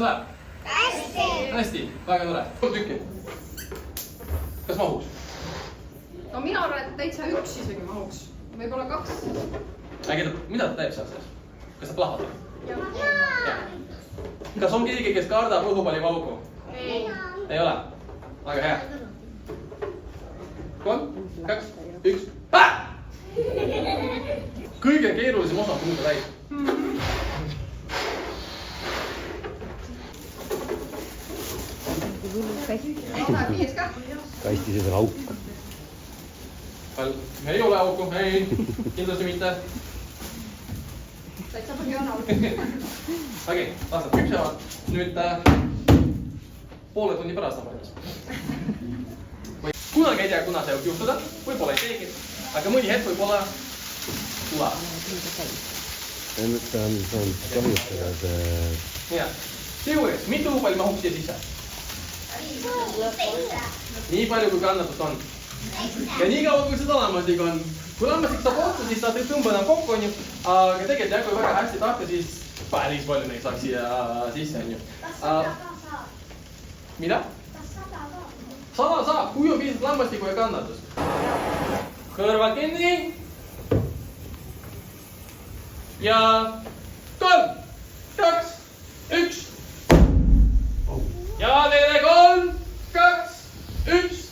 läheb? Hästi, väga tore. 3 tükki. Kas mahuks? No mina arvan, et täitsa 1 isegi mahuks. Võib-olla 2. Mida ta teeb seal sees? Kas ta plahvatab? Jah. Kas on keegi, kes kardab õhupallipauku? Ei ole? Väga hea. 3, 2, 1. Kõige keerulisem osa on puude täis. Kasti sees on auk. Ei ole auku, ei, kindlasti mitte. Täitsa põhjana. Okei, lased küpsevad. Nüüd poole tunni pärast on valmis. Kunagi ei tea, kuna see võib juhtuda, võib-olla ei teegi, aga mõni hetk võib-olla tuleb. Ta on saanud kahjustada see... Nii, teoorias, mitu õhupalli mahuks siia sisse? Nii palju, kui kannatust on. Ja nii kaua, kui seda lammastik on. Kui lammastik saab otsa, siis saad tõmba enam kokku, on ju. Aga tegelikult, kui väga hästi tahta, siis päris palju neid saaks siia sisse, on ju. Mida? 100 saab, kui on piisavalt lammastiku ja kannatust. Kõrvad kinni. Ja 3, 2, 1. Ja teile 3, 2, 1.